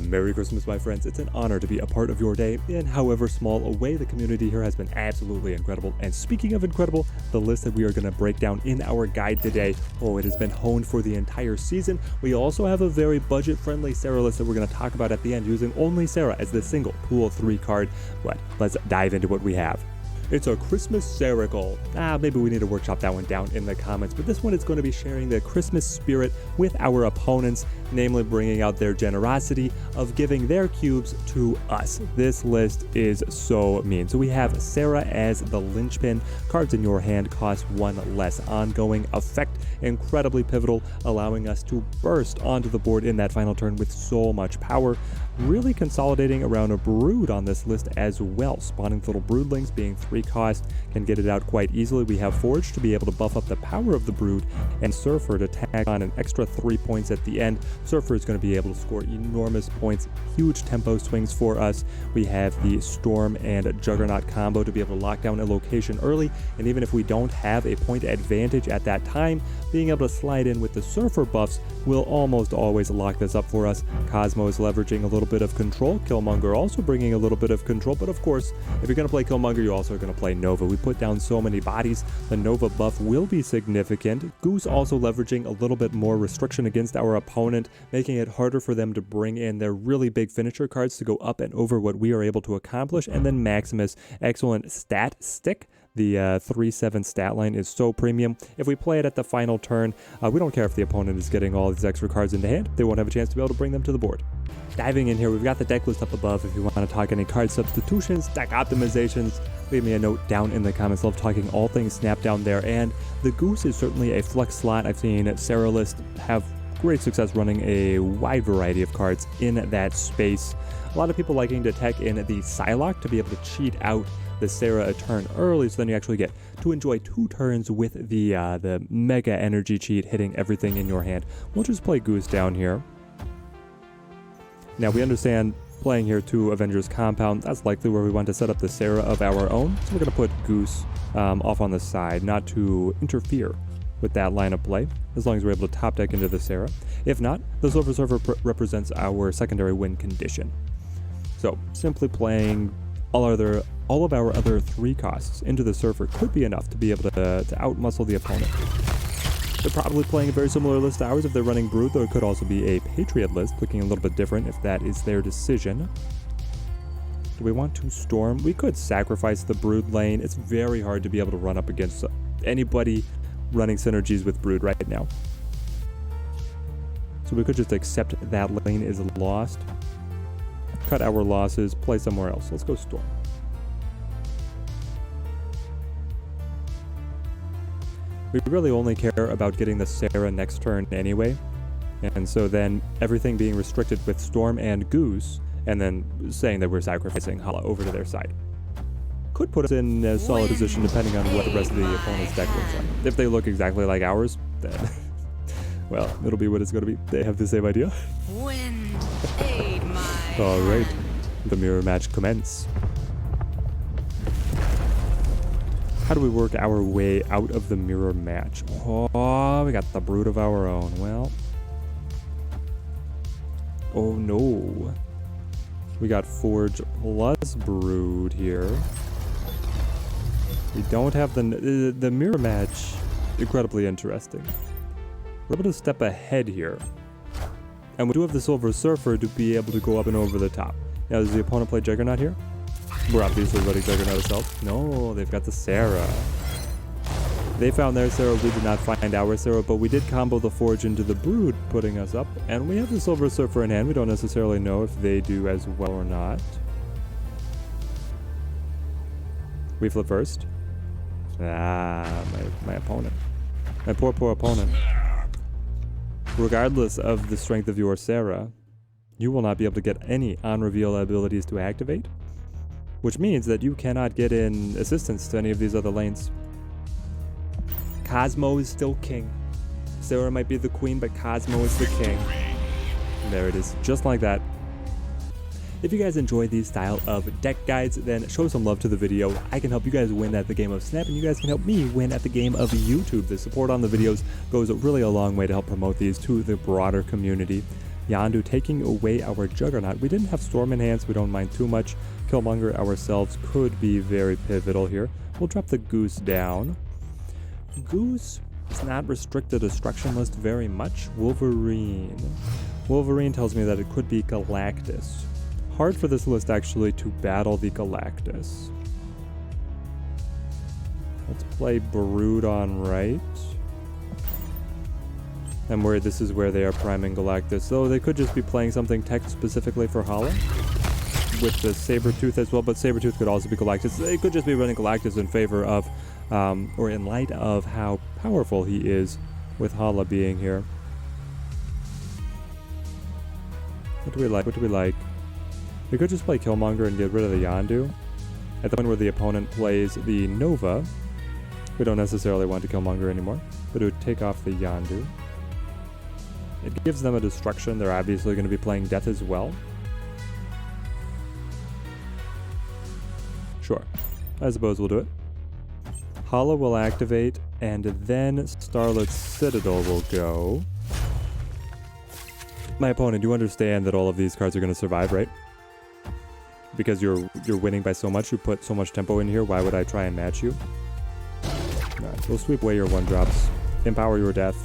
Merry Christmas, my friends. It's an honor to be a part of your day in however small a way. The community here has been absolutely incredible. And speaking of incredible, the list that we are going to break down in our guide today, it has been honed for the entire season. We also have a very budget-friendly Sera list that we're going to talk about at the end, using only Sera as the single Pool 3 card. But let's dive into what we have. It's a Christmas Seracle. Maybe we need to workshop that one down in the comments, but this one is going to be sharing the Christmas spirit with our opponents, namely bringing out their generosity of giving their cubes to us. This list is so mean. So we have Sera as the linchpin. Cards in your hand cost one less. Ongoing effect, incredibly pivotal, allowing us to burst onto the board in that final turn with so much power. Really consolidating around a brood on this list as well. Spawning little broodlings being 3 cost can get it out quite easily. We have Forge to be able to buff up the power of the brood, and Surfer to tag on an extra 3 points at the end. Surfer is going to be able to score enormous points, huge tempo swings for us. We have the Storm and Juggernaut combo to be able to lock down a location early, and even if we don't have a point advantage at that time, being able to slide in with the Surfer buffs will almost always lock this up for us. Cosmo is leveraging a little bit of control. Killmonger also bringing a little bit of control, but of course, if you're going to play Killmonger, you also are going to play Nova. We put down so many bodies, the Nova buff will be significant. Goose also leveraging a little bit more restriction against our opponent, making it harder for them to bring in their really big finisher cards to go up and over what we are able to accomplish. And then Maximus, excellent stat stick. The 3/7 stat line is so premium. If we play it at the final turn, we don't care if the opponent is getting all these extra cards into hand. They won't have a chance to be able to bring them to the board. Diving in here, we've got the deck list up above. If you want to talk any card substitutions, deck optimizations, leave me a note down in the comments. Love talking all things Snap down there. And the Goose is certainly a flex slot. I've seen Sera list have great success running a wide variety of cards in that space. A lot of people liking to tech in the Psylocke to be able to cheat out the Sera a turn early, so then you actually get to enjoy 2 turns with the mega energy cheat hitting everything in your hand. We'll just play Goose down here. Now we understand playing here 2 Avengers Compound, that's likely where we want to set up the Sera of our own, so we're going to put Goose off on the side, not to interfere with that line of play, as long as we're able to top deck into the Sera. If not, the Silver Surfer represents our secondary win condition. So simply playing all of our other 3 costs into the Surfer could be enough to be able to outmuscle the opponent. They're probably playing a very similar list to ours if they're running Brood, though it could also be a Patriot list, looking a little bit different if that is their decision. Do we want to Storm? We could sacrifice the Brood lane. It's very hard to be able to run up against anybody running synergies with Brood right now. So we could just accept that lane is lost. Cut our losses, play somewhere else. Let's go Storm. We really only care about getting the Sera next turn anyway, and so then everything being restricted with Storm and Goose, and then saying that we're sacrificing Hala over to their side. Could put us in a solid position depending on what the rest of the opponent's deck looks like. If they look exactly like ours, then, well, it'll be what it's going to be. They have the same idea. Wind, aid my Alright, the mirror match commence. How do we work our way out of the mirror match? Oh, we got the Brood of our own. Well. Oh no. We got Forge plus Brood here. We don't have the mirror match. Incredibly interesting. We're able to step ahead here. And we do have the Silver Surfer to be able to go up and over the top. Now, does the opponent play Juggernaut here? We're obviously letting Juggernaut ourselves. No, they've got the Sera. They found their Sera, we did not find our Sera, but we did combo the Forge into the Brood, putting us up. And we have the Silver Surfer in hand. We don't necessarily know if they do as well or not. We flip first. My opponent. My poor opponent. Regardless of the strength of your Sera, you will not be able to get any on-reveal abilities to activate, which means that you cannot get in assistance to any of these other lanes. Cosmo is still king. Sera might be the queen, but Cosmo is the king. And there it is, just like that. If you guys enjoy these style of deck guides, then show some love to the video. I can help you guys win at the game of Snap, and you guys can help me win at the game of YouTube. The support on the videos goes really a long way to help promote these to the broader community. Yondu taking away our Juggernaut. We didn't have Storm Enhance, we don't mind too much. Killmonger ourselves could be very pivotal here. We'll drop the Goose down. Goose does not restrict the destruction list very much. Wolverine. Wolverine tells me that it could be Galactus. Hard for this list actually to battle the Galactus. Let's play Brood on right. I'm worried this is where they are priming Galactus, though they could just be playing something tech specifically for Hala with the Sabretooth as well, but Sabretooth could also be Galactus. They could just be running Galactus in favor of, or in light of how powerful he is with Hala being here. What do we like? What do we like? We could just play Killmonger and get rid of the Yondu. At the point where the opponent plays the Nova, we don't necessarily want to Killmonger anymore, but it would take off the Yondu. It gives them a destruction. They're obviously going to be playing Death as well. Sure. I suppose we'll do it. Hala will activate, and then Starlet's Citadel will go. My opponent, you understand that all of these cards are going to survive, right? Because you're winning by so much, you put so much tempo in here, why would I try and match you? Alright, we'll sweep away your 1-drops. Empower your Death.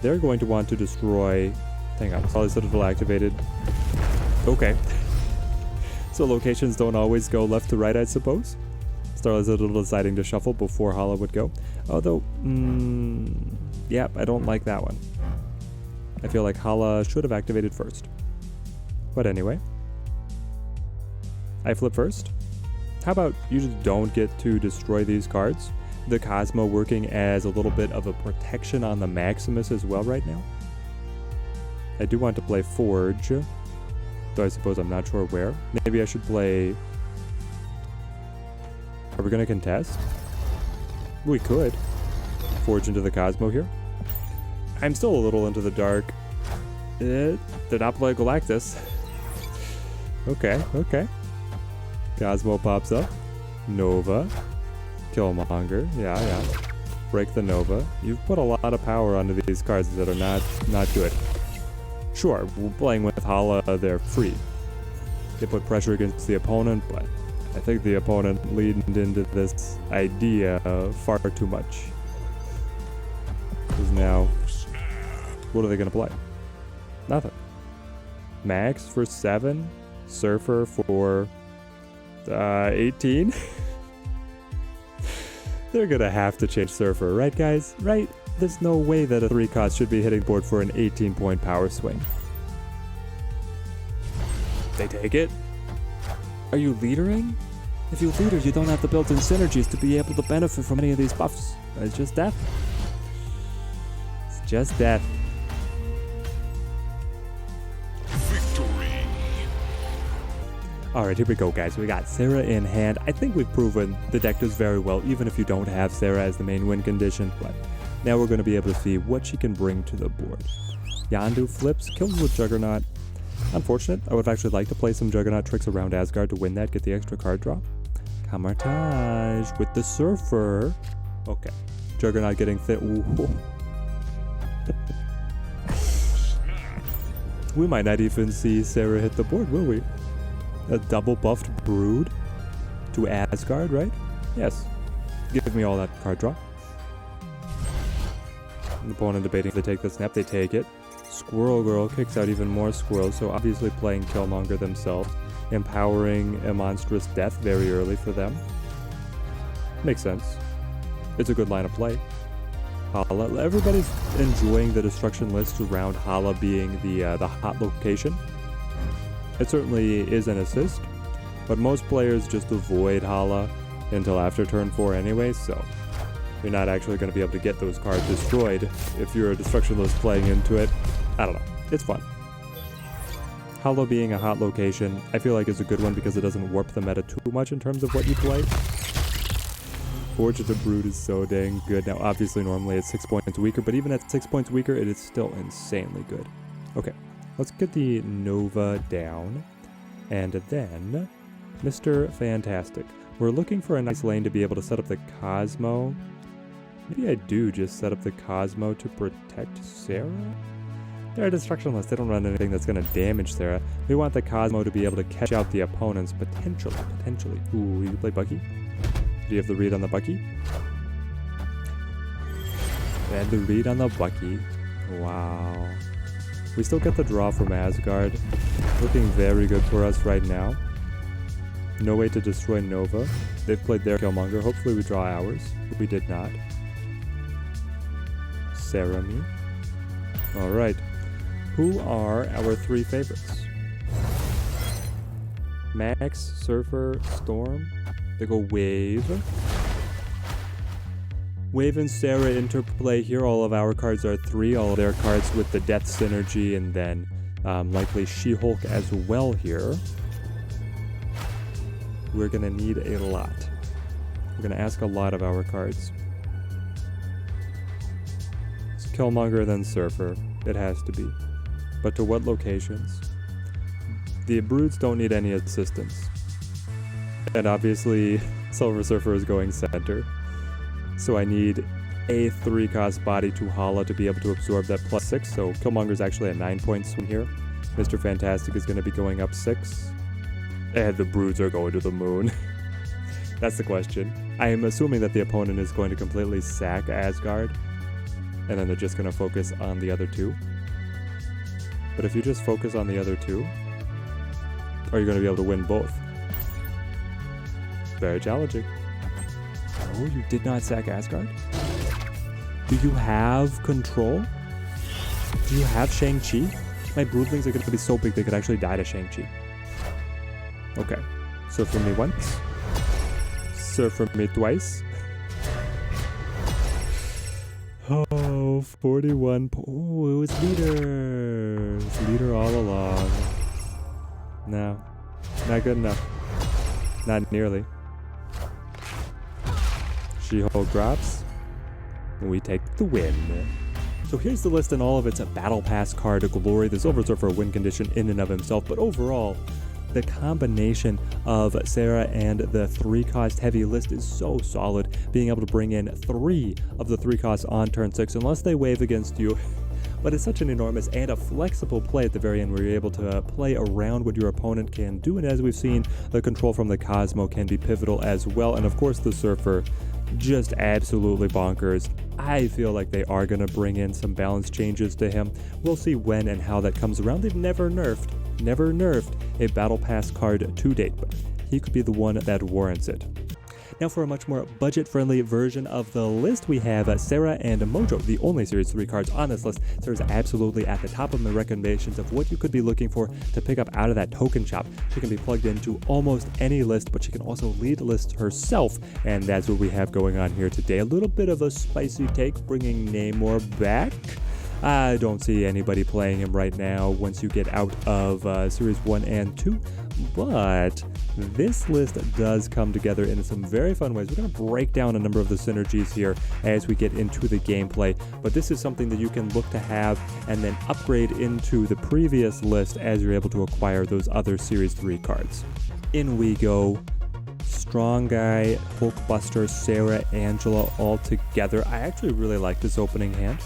They're going to want to destroy... Hang on, Starlet's Citadel activated. Okay. So locations don't always go left to right, I suppose. Starlet's Citadel deciding to shuffle before Hala would go. Although, yeah, I don't like that one. I feel like Hala should have activated first. But anyway. I flip first. How about you just don't get to destroy these cards? The Cosmo working as a little bit of a protection on the Maximus as well right now. I do want to play Forge, though I suppose I'm not sure where. Maybe I should play... Are we going to contest? We could. Forge into the Cosmo here. I'm still a little into the dark. They're not playing Galactus. Okay, okay. Cosmo pops up. Nova. Killmonger. Yeah. Break the Nova. You've put a lot of power onto these cards that are not good. Sure, playing with Hala, they're free. They put pressure against the opponent, but I think the opponent leaned into this idea far too much. Because now, what are they going to play? Nothing. Max for 7. Surfer for 18. They're going to have to change Surfer, right guys? Right? There's no way that a 3-cost should be hitting board for an 18-point power swing. They take it? Are you leadering? If you leader, you don't have the built-in synergies to be able to benefit from any of these buffs. It's just death. It's just death. Alright, here we go guys. We got Sera in hand. I think we've proven the deck does very well, even if you don't have Sera as the main win condition, but now we're going to be able to see what she can bring to the board. Yondu flips, kills with Juggernaut. Unfortunate. I would actually like to play some Juggernaut tricks around Asgard to win that, get the extra card draw. Kamar Taj with the Surfer. Okay. Juggernaut getting fit. We might not even see Sera hit the board, will we? A double buffed Brood to Asgard, right? Yes. Give me all that card draw. The opponent debating if they take the snap, they take it. Squirrel Girl kicks out even more squirrels, so obviously playing Killmonger themselves, empowering a monstrous death very early for them. Makes sense. It's a good line of play. Hala, everybody's enjoying the destruction list around Hala being the hot location. It certainly is an assist, but most players just avoid Hala until after turn 4 anyway, so you're not actually going to be able to get those cards destroyed if you're a destruction list playing into it. I don't know. It's fun. Hala being a hot location, I feel like is a good one because it doesn't warp the meta too much in terms of what you play. Forge of the Brood is so dang good. Now, obviously, normally it's 6 points weaker, but even at 6 points weaker, it is still insanely good. Okay, let's get the Nova down. And then, Mr. Fantastic. We're looking for a nice lane to be able to set up the Cosmo. Maybe I do just set up the Cosmo to protect Sera? They're a destructionless. They don't run anything that's going to damage Sera. We want the Cosmo to be able to catch out the opponents potentially. Ooh, you play Bucky? Do you have the read on the Bucky? They had the read on the Bucky. Wow. We still get the draw from Asgard. Looking very good for us right now. No way to destroy Nova. They've played their Killmonger. Hopefully we draw ours. We did not. Sera me. Alright. Who are our three favorites? Max, Surfer, Storm. They go Wave. Wave and Sera interplay here. All of our cards are 3. All of their cards with the Death Synergy, and then likely She-Hulk as well here. We're going to need a lot. We're going to ask a lot of our cards. It's Killmonger, then Surfer. It has to be. But to what locations? The Brutes don't need any assistance. And obviously, Silver Surfer is going center. So I need a 3-cost body to Hala to be able to absorb that +6. So Killmonger's actually a 9-point swing here. Mr. Fantastic is going to be going up 6. And the Brutes are going to the moon. That's the question. I am assuming that the opponent is going to completely sack Asgard. And then they're just going to focus on the other 2. But if you just focus on the other 2, are you going to be able to win both? Very challenging. Oh, you did not sack Asgard? Do you have control? Do you have Shang-Chi? My broodlings are going to be so big they could actually die to Shang-Chi. Okay. Surfer me once. Surfer me twice. Oh, 41. Oh, it was leader. It was leader all along. No. Not good enough. Not nearly. She-Hulk drops. And we take the win. So here's the list in all of its Battle Pass card glory. The Silver Surfer win condition in and of himself, but overall, the combination of Sera and the 3-cost heavy list is so solid, being able to bring in 3 of the 3 costs on turn 6, unless they wave against you. But it's such an enormous and a flexible play at the very end where you're able to play around what your opponent can do, and as we've seen, the control from the Cosmo can be pivotal as well, and of course the Surfer, just absolutely bonkers. I feel like they are going to bring in some balance changes to him. We'll see when and how that comes around. They've never nerfed a Battle Pass card to date, but he could be the one that warrants it. Now for a much more budget-friendly version of the list, we have Sera and Mojo, the only Series 3 cards on this list. Sera's absolutely at the top of my recommendations of what you could be looking for to pick up out of that token shop. She can be plugged into almost any list, but she can also lead lists herself, and that's what we have going on here today. A little bit of a spicy take, bringing Namor back. I don't see anybody playing him right now once you get out of Series 1 and 2, but this list does come together in some very fun ways. We're going to break down a number of the synergies here as we get into the gameplay, but this is something that you can look to have and then upgrade into the previous list as you're able to acquire those other Series 3 cards. In we go. Strong Guy, Hulkbuster, Sera, Angela all together. I actually really like this opening hand.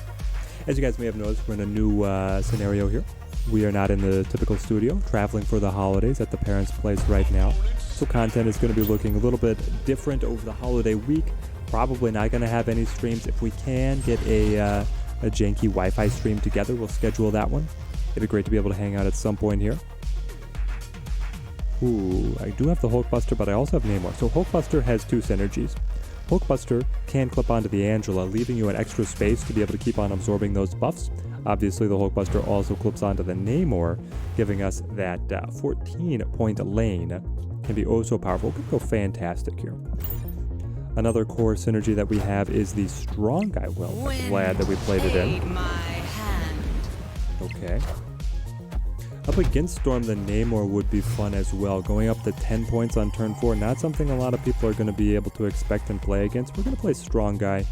As you guys may have noticed, we're in a new scenario here. We are not in the typical studio, traveling for the holidays at the parents' place right now. So content is going to be looking a little bit different over the holiday week. Probably not going to have any streams. If we can get a janky Wi-Fi stream together, we'll schedule that one. It'd be great to be able to hang out at some point here. Ooh, I do have the Hulkbuster, but I also have Namor. So Hulkbuster has 2 synergies. Hulkbuster can clip onto the Angela, leaving you an extra space to be able to keep on absorbing those buffs. Obviously, the Hulkbuster also clips onto the Namor, giving us that 14-point lane. Can be oh so powerful. Could go fantastic here. Another core synergy that we have is the Strong Guy. Well, I'm glad that we played it in. Okay. Up against Storm, the Namor would be fun as well. Going up to 10 points on turn 4, not something a lot of people are going to be able to expect and play against. We're going to play Strong Guy.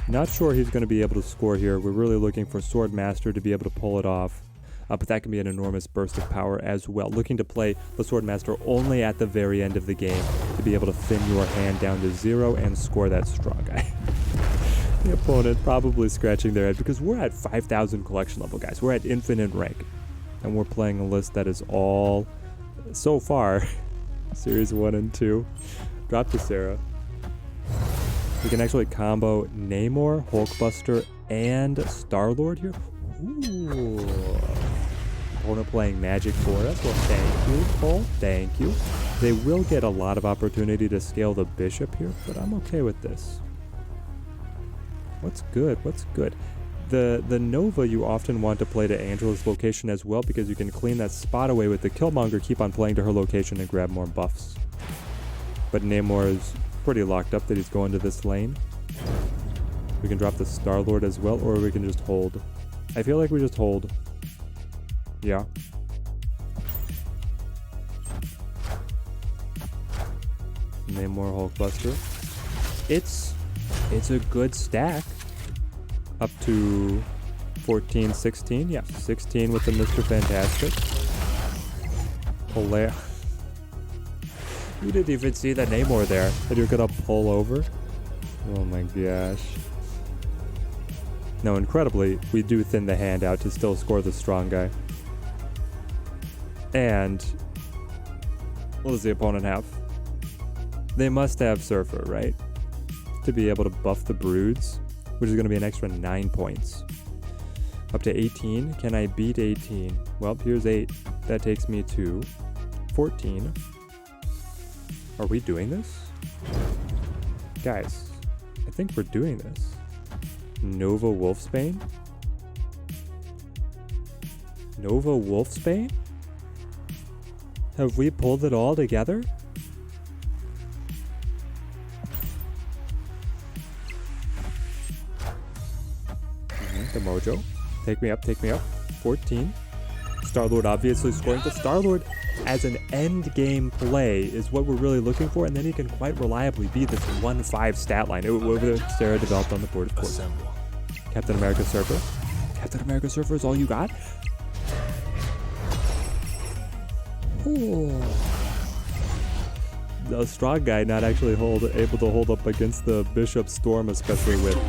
Not sure he's going to be able to score here. We're really looking for Swordmaster to be able to pull it off. But that can be an enormous burst of power as well. Looking to play the Swordmaster only at the very end of the game to be able to thin your hand down to 0 and score that Strong Guy. The opponent probably scratching their head because we're at 5,000 collection level, guys. We're at infinite rank. And we're playing a list that is all, so far, Series 1 and 2. Drop to Sera. We can actually combo Namor, Hulkbuster, and Star-Lord here. Ooh. Opponent playing magic for us. Well, thank you, Cole. Thank you. They will get a lot of opportunity to scale the bishop here, but I'm okay with this. What's good? What's good? The Nova you often want to play to Angela's location as well because you can clean that spot away with the Killmonger, keep on playing to her location and grab more buffs. But Namor is pretty locked up that he's going to this lane. We can drop the Star-Lord as well, or we can just hold. I feel like we just hold. Yeah. Namor, Hulkbuster. It's a good stack. Up to 14, 16. Yeah, 16 with the Mr. Fantastic. Hilarious. You didn't even see the Namor there that you're gonna pull over. Oh my gosh. No, incredibly, we do thin the hand out to still score the strong guy. And what does the opponent have? They must have Surfer, right? To be able to buff the broods, which is going to be an extra 9 points. Up to 18. Can I beat 18? Well, here's 8. That takes me to 14. Are we doing this? Guys, I think we're doing this. Nova Wolfsbane? Nova Wolfsbane? Have we pulled it all together? The Mojo. Take me up, take me up. 14. Star-Lord obviously scoring. The Star-Lord as an end game play is what we're really looking for, and then he can quite reliably be this 1-5 stat line. Over Sera developed on the board, of course. Captain America Surfer. Captain America Surfer is all you got? Ooh. The strong guy not actually able to hold up against the Bishop Storm, especially with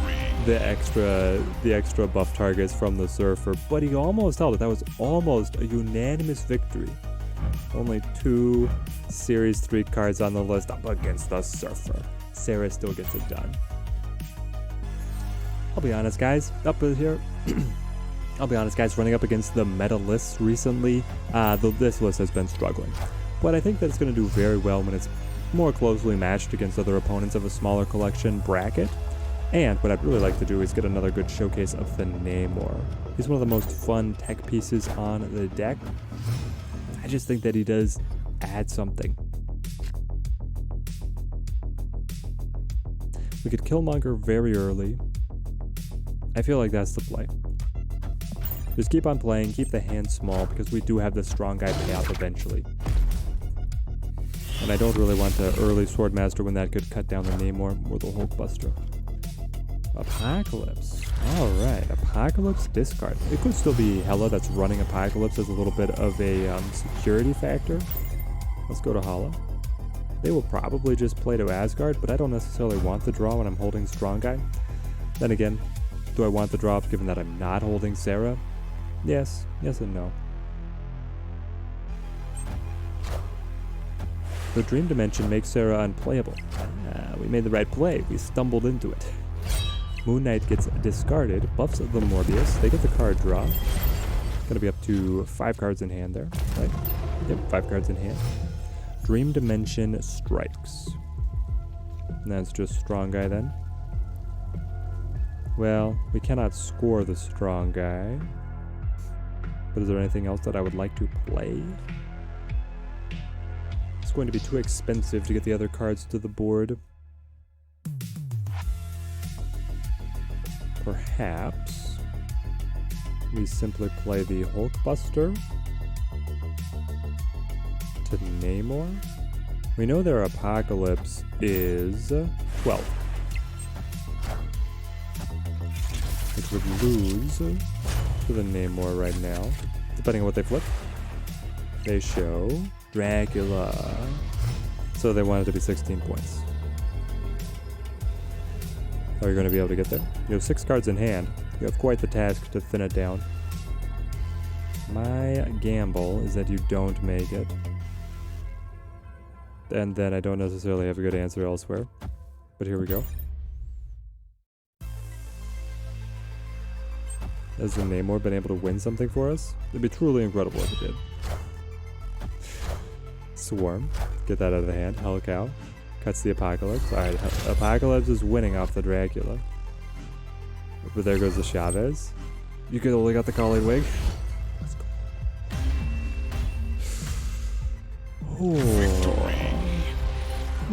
the extra buff targets from the Surfer, but he almost held it. That was almost a unanimous victory. Only 2 Series 3 cards on the list up against the Surfer. Sera still gets it done. I'll be honest, guys, running up against the meta lists recently, this list has been struggling. But I think that it's going to do very well when it's more closely matched against other opponents of a smaller collection bracket. And what I'd really like to do is get another good showcase of the Namor. He's one of the most fun tech pieces on the deck. I just think that he does add something. We could Killmonger very early. I feel like that's the play. Just keep on playing, keep the hand small, because we do have the strong guy payout eventually. And I don't really want to early Swordmaster when that could cut down the Namor or the Hulkbuster. Apocalypse. Alright, Apocalypse discard. It could still be Hela that's running Apocalypse as a little bit of a security factor. Let's go to Hala. They will probably just play to Asgard, but I don't necessarily want the draw when I'm holding Strong Guy. Then again, do I want the drop given that I'm not holding Sera? Yes and no. The Dream Dimension makes Sera unplayable. We made the right play. We stumbled into it. Moon Knight gets discarded, buffs the Morbius. They get the card draw. Gonna be up to 5 cards in hand there, right? Yep, 5 cards in hand. Dream Dimension strikes. And that's just Strong Guy then. Well, we cannot score the Strong Guy. But is there anything else that I would like to play? It's going to be too expensive to get the other cards to the board. Perhaps we simply play the Hulkbuster to Namor. We know their Apocalypse is 12, which would lose to the Namor right now, depending on what they flip. They show Dracula, so they want it to be 16 points. Are you going to be able to get there? You have 6 cards in hand. You have quite the task to thin it down. My gamble is that you don't make it. And then I don't necessarily have a good answer elsewhere. But here we go. Has the Namor been able to win something for us? It'd be truly incredible if it did. Swarm. Get that out of the hand. Hell Cow. Cuts the Apocalypse. Alright, Apocalypse is winning off the Dracula. But there goes the Chavez. You could only got the Collie Wig. Let's go.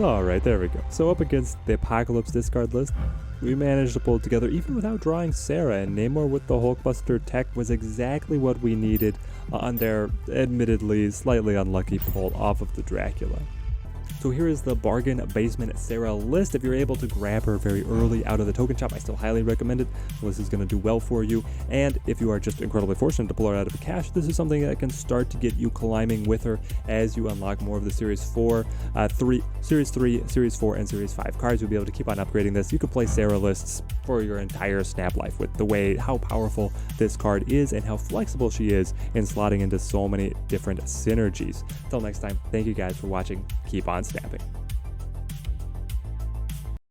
Alright, there we go. So up against the Apocalypse discard list, we managed to pull it together even without drawing Sera, and Namor with the Hulkbuster tech was exactly what we needed on their admittedly slightly unlucky pull off of the Dracula. So here is the bargain basement Sera list. If you're able to grab her very early out of the token shop, I still highly recommend it. The list is going to do well for you. And if you are just incredibly fortunate to pull her out of a cache, this is something that can start to get you climbing with her as you unlock more of the Series 4, Series 3, Series 4, and Series 5 cards. You'll be able to keep on upgrading this. You can play Sera lists for your entire snap life with the way how powerful this card is and how flexible she is in slotting into so many different synergies. Until next time, thank you guys for watching. Keep on snapping.